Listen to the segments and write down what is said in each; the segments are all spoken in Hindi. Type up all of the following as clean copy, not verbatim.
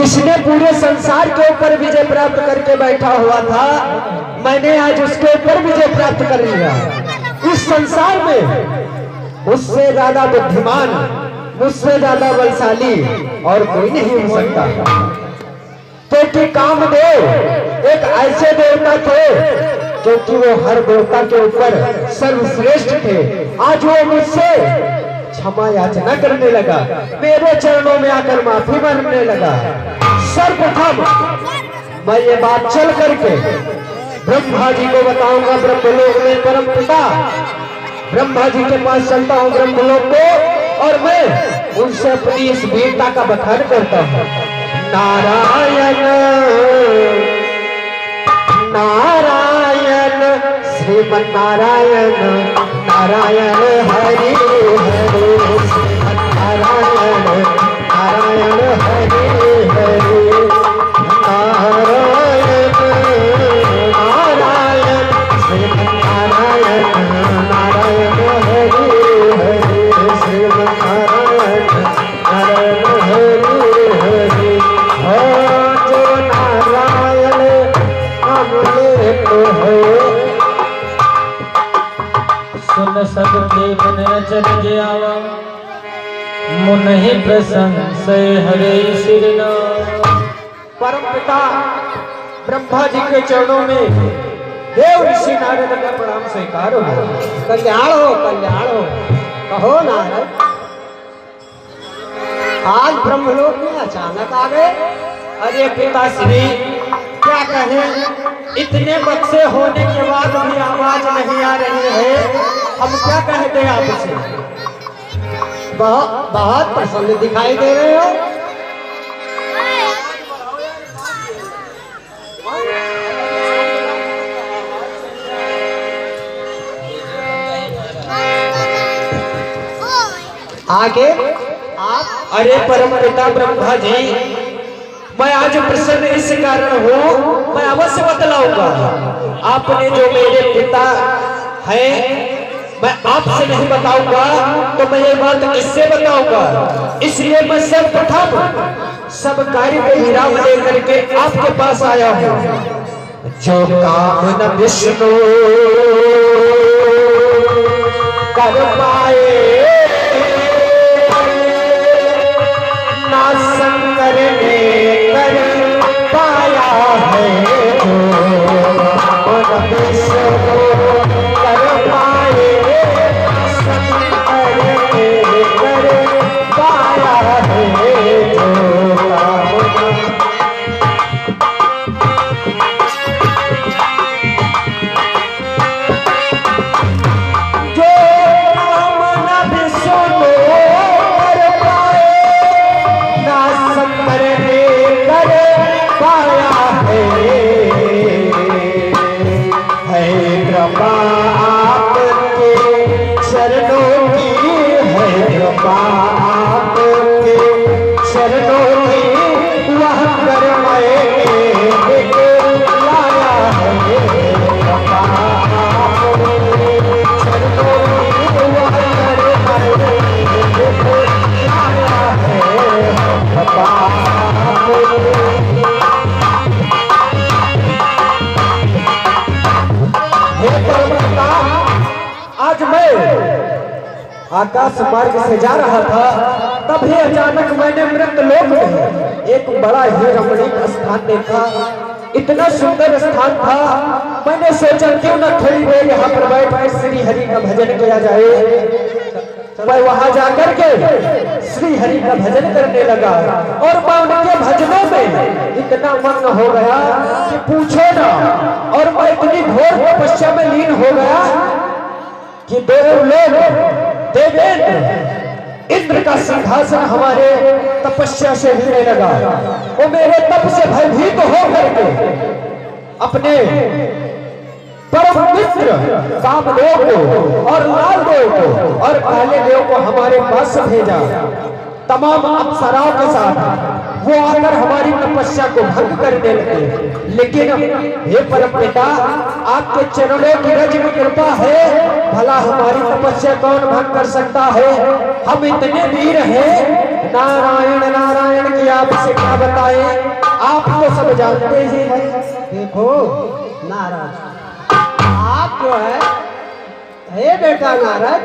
जिसने पूरे संसार के ऊपर विजय प्राप्त करके बैठा हुआ था, मैंने आज उसके ऊपर विजय प्राप्त कर लिया। इस संसार में उससे ज्यादा बुद्धिमान, मुझसे ज्यादा बलशाली और कोई नहीं हो सकता। क्योंकि कामदेव एक ऐसे देवता थे, क्योंकि वो हर देवता के ऊपर सर्वश्रेष्ठ थे। आज वो मुझसे क्षमा याचना करने लगा, मेरे चरणों में आकर माफी मांगने लगा। सर्वप्रथम मैं ये बात चल करके ब्रह्मा जी को बताऊंगा, ब्रह्मलोक में परम पिता ब्रह्मा जी के पास चलता हूँ ब्रह्मलोक को, और मैं उनसे अपनी इस वीरता का बखान करता हूँ। नारायण नारायण श्रीमन नारायण, नारायण हरि हरि, नारायण नारायण हरि हरि, नारायण नारायण श्रीमन नारायण, नारायण हरि हरि, श्रीमन नारायण नारायण हरि हरि। जो नारायण हम लेते हैं, सुन सबके मन अचर जे आवा, मुन ही प्रसन्न से हरे श्री नाम। परम पिता ब्रह्मा जी के चरणों में देव ऋषि नारद का प्रणाम स्वीकार हो। कल्याण हो, कल्याण हो। कहो नारद, आज ब्रह्मलोक में अचानक आ गए। अरे पिताश्री, क्या कहें, इतने बच्चे होने के बाद भी आवाज नहीं आ रही है। हम क्या कहते आपसे? बहुत प्रसन्न दिखाई दे रहे हो। आगे आप? अरे परम पिता ब्रह्मा जी, मैं आज प्रसन्न इस कारण हूँ, मैं अवश्य बतलाऊंगा। आपने जो मेरे पिता हैं, मैं आपसे नहीं बताऊंगा तो मैं ये बात किससे बताऊंगा। इसलिए मैं सर्वप्रथम सब कार्य को विराम लेकर के आपके पास आया हूँ। जो काम न विष्णु कर पाए, ना शंकर ने कर पाया है। जो काम न विष्णु कर पाए, शंकर ने कर पाया है। जो आकाश मार्ग से जा रहा था, तभी अचानक मैंने मृतलोक में एक बड़ा ही रमणीक स्थान देखा। इतना सुंदर स्थान था, मैंने सोचा क्यों न थोड़ी देर यहाँ पर बैठ कर श्री हरि का भजन किया जाए। मैं वहां जाकर के श्री हरि का भजन करने लगा, और मैं उनके भजनों में इतना मग्न हो गया कि पूछो ना। और मैं इतनी घोर तपस्या में लीन हो गया कि देवलोक देवेंद्र इंद्र का सिंहासन हमारे तपस्या से हिलने लगा। वो मेरे तप से भयभीत हो करके अपने परम मित्र कामदेव को और लालदेव को और काले देव को हमारे पास भेजा। तमाम अप्सराओं के साथ वो आकर हमारी तपस्या को भंग करने लगे। लेकिन हे परम पिता, आपके चरणों की रज में कृपा है, भला हमारी तपस्या कौन भंग कर सकता है। हम इतने वीर हैं, नारायण नारायण की आपसे क्या बताएं, आप तो सब जानते ही हैं। देखो नारद, आप जो है हे बेटा नारद,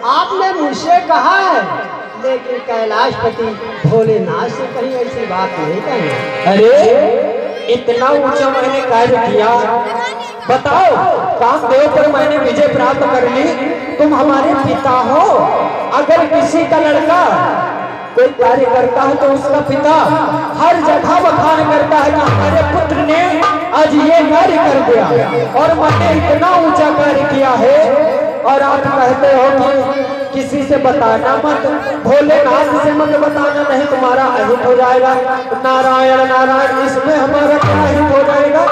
आपने मुझसे कहा है, लेकिन कैलाशपति भोलेनाथ से कहीं ऐसी बात नहीं कही। अरे इतना ऊंचा मैंने कार्य किया, बताओ कामदेव पर मैंने विजय प्राप्त कर ली, तुम हमारे पिता हो। अगर किसी का लड़का कोई कार्य करता है तो उसका पिता हर जगह बखान करता है कि हमारे पुत्र ने आज ये कार्य कर दिया और मैंने इतना ऊंचा कार्य किया है, और आप कहते हो कि किसी से बताना मत, भोलेनाथ से मत बताना, नहीं तुम्हारा अहित हो जाएगा। नारायण नारायण, इसमें हमारा क्या अहित हो जाएगा?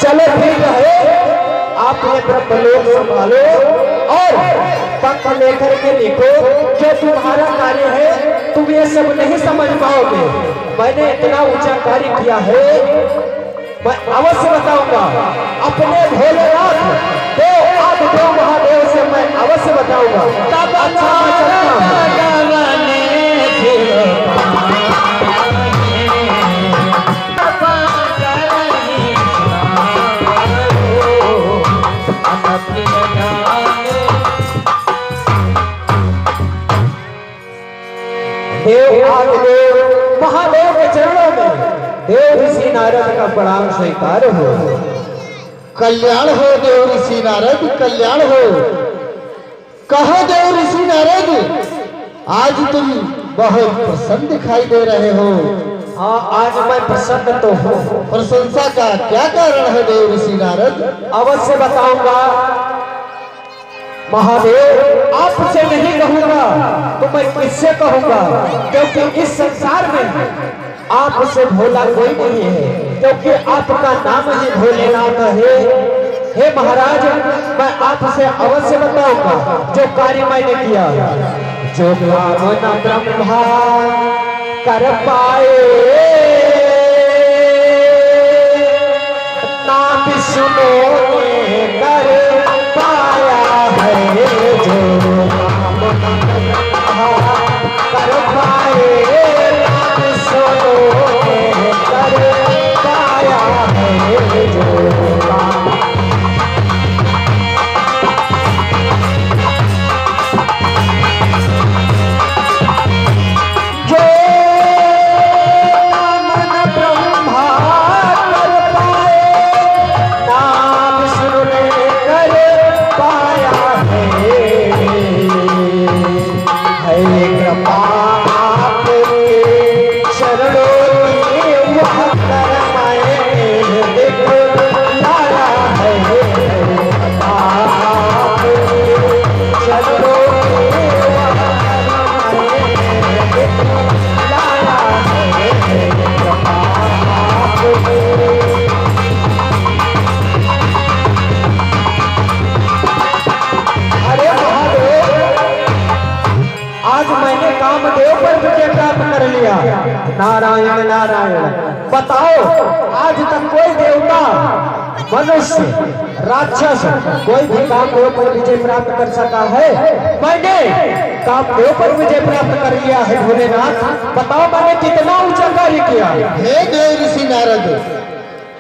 चलो ठीक है, आप ये ब्रह्मलोक संभालो और पंख लेकर के लिखो, जो तुम्हारा कार्य है तुम ये सब नहीं समझ पाओगे। मैंने इतना ऊंचा कार्य किया है, मैं अवश्य बताऊंगा अपने भोलेनाथ दो आप दो महादेव से मैं अवश्य बताऊंगा। अच्छा मैं चलता हूं। देव आदिदेव महादेव के चरणों में देव ऋषि नारद का प्रणाम स्वीकार हो। कल्याण हो देव ऋषि नारद, कल्याण हो। कहो देव ऋषि नारद, आज तुम बहुत प्रसन्न दिखाई दे रहे हो। हाँ, आज मैं प्रसन्न तो हूँ। प्रशंसा का क्या कारण है देव ऋषि नारद? अवश्य बताऊंगा महादेव, आपसे नहीं कहूंगा तो मैं किससे कहूंगा, क्योंकि इस संसार में आपसे भोला कोई नहीं है, क्योंकि आपका नाम ही भोलेनाथ है। हे महाराज, मैं आपसे अवश्य बताऊंगा जो कार्य मैंने किया, जो काम न ब्रह्मा कर पाए ना विष्णु ने कर पाया है, जो काम न ब्रह्मा कर पाए ना विष्णु ने कर पाया है, जो काम नारायण नारायण। बताओ आज तक कोई देवता, मनुष्य, राक्षस कोई भी कामदेव पर विजय प्राप्त कर सका है? मैंने कामदेव पर विजय प्राप्त कर लिया है भोलेनाथ। बताओ मैंने कितना ऊंचा कार्य किया। हे देव ऋषि नारद,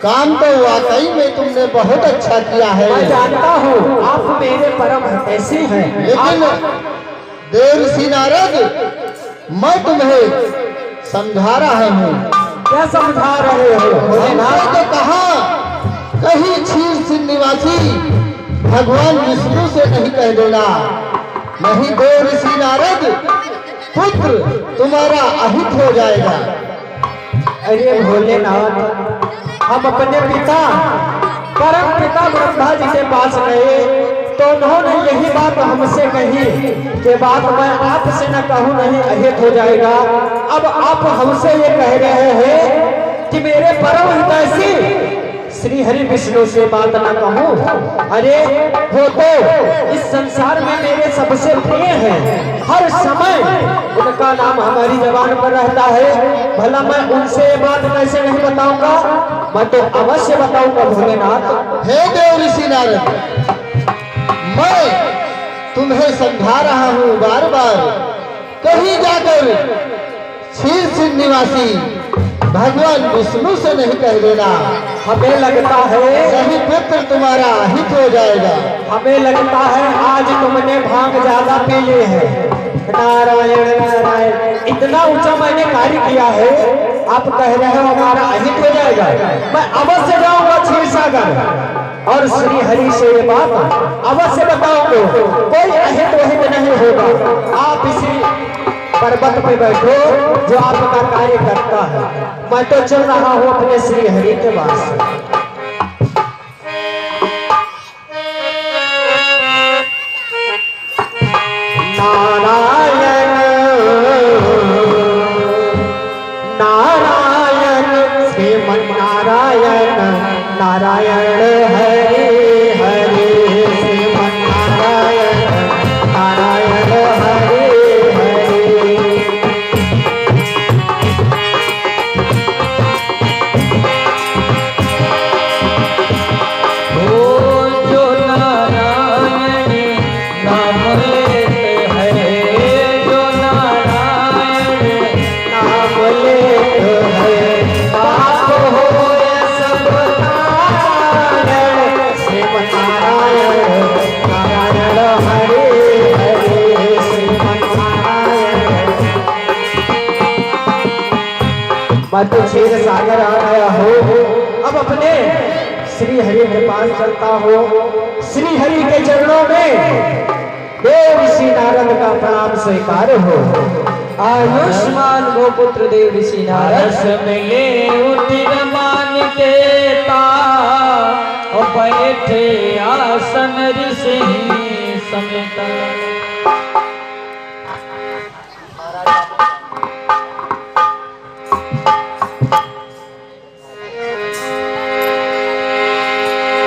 काम तो वाकई में तुमने बहुत अच्छा किया है। मैं जानता हूँ आप मेरे परम हितैषी हैं, लेकिन देव ऋषि नारद, मैं तुम्हें समझा रहा हूँ। क्या समझा रहे हो भोलेनाथ? तो कहा कहीं क्षीर सिंह निवासी भगवान विष्णु से नहीं कह देना, नहीं देव ऋषि नारद, पुत्र तुम्हारा अहित हो जाएगा। अरे भोलेनाथ, हम अपने पिता परम पिता ब्रह्मा जी के पास गए तो उन्होंने यही बात हमसे कही कि बात मैं आपसे न कहूँ नहीं अहित हो जाएगा। अब आप हमसे ये कह रहे हैं कि मेरे परम हितैषी श्री हरि विष्णु से बात न कहूँ। अरे वो तो इस संसार में मेरे सबसे प्रिय है, हर समय उनका नाम हमारी जबान पर रहता है। भला मैं उनसे बात कैसे नहीं बताऊंगा? मैं तो अवश्य बताऊंगा भोलेनाथ। हे देव ऋषि नारद, मैं तुम्हें समझा रहा हूँ बार बार, कहीं जाकर शीर्ष निवासी भगवान विष्णु से नहीं कह देना। हमें लगता है सभी पुत्र तुम्हारा हित हो जाएगा। हमें लगता है आज तुमने भांग ज्यादा पी ली है। नारायण नारायण, इतना ऊंचा मैंने कार्य किया है, आप कह रहे हो हमारा अहित हो जाएगा। मैं अवश्य जाऊंगा क्षीर सागर और श्री हरि से ये बात अवश्य बताऊंगा, कोई अहित वहित नहीं होगा। आप इसी पर्वत पे बैठो जो आपका कार्य करता है, मैं तो चल रहा हूँ अपने श्री हरि के पास। नारायण नारायण श्रीमन नारायण, नारायण हरि हरि, श्रीमन नारायण नारायण हरि हरि। ओ जो नारायण नाम लेते हैं, जो नारायण नाम लेते हैं, पाप होए सब नारायण, श्रीमन नारायण नारायण हरि हरि, श्रीमन नारायण। मैं तो क्षीर सागर आ गया हूँ, अब अपने श्री हरि के पास चलता हूँ। श्री हरि के चरणों में देव ऋषि नारद का प्रणाम स्वीकार हो। आयुष्मान गोपुत्र देव ऋषि नारद। रस मिले उठिन मान देता, और बैठे आसन ऋषि समेता।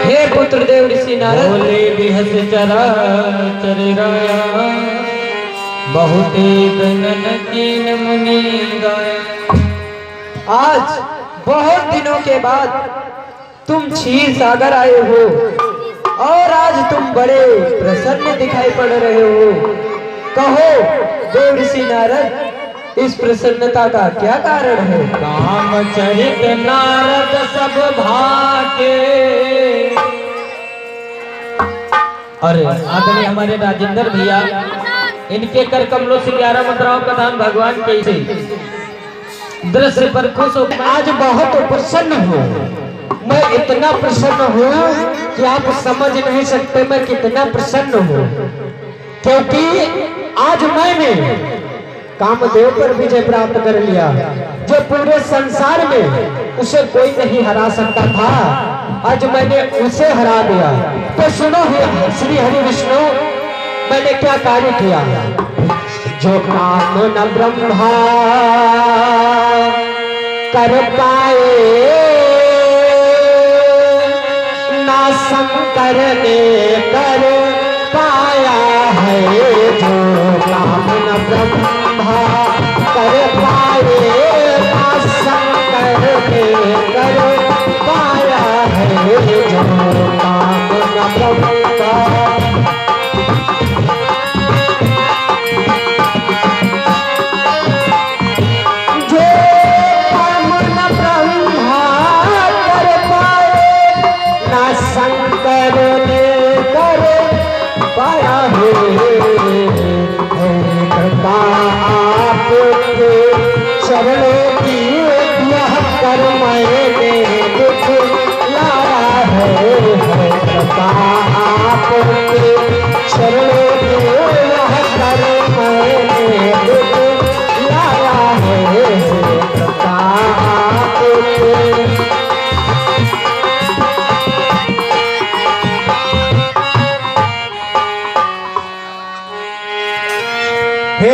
हे पुत्र देव ऋषि नारद, बोले बिहस चरा चरराया, बहुते गणन कीन मुनि गाया। आज बहुत दिनों के बाद तुम क्षीर सागर आए हो और आज तुम बड़े प्रसन्न दिखाई पड़ रहे हो। कहो देव ऋषि नारद, इस प्रसन्नता का क्या कारण है? काम चरित नारद सब भाके। अरे आदरणीय हमारे राजेंद्र भैया, इनके कर कमलों से 11 मुद्राओं का दान भगवान कैसे दृश्य पर खुश हो। आज बहुत प्रसन्न हूँ, मैं इतना प्रसन्न हूँ कि आप समझ नहीं सकते मैं कितना प्रसन्न हूँ, क्योंकि आज मैंने कामदेव पर विजय प्राप्त कर लिया, जो पूरे संसार में उसे कोई नहीं हरा सकता था। आज मैंने उसे हरा दिया। तो सुनो श्री हरि विष्णु, मैंने क्या कार्य किया। जो काम न ब्रह्मा कर पाए, ना शंकर ने कर पाया है। जो काम न ब्रह्मा कर पाए, ना शंकर ने कर पाया है। जो काम न ब्रह्मा चरणों की यह कर मैंने दुख लाया है। कृपा आपके चरणों की यह कर मैंने दुख लाया है। कृपा आपके हे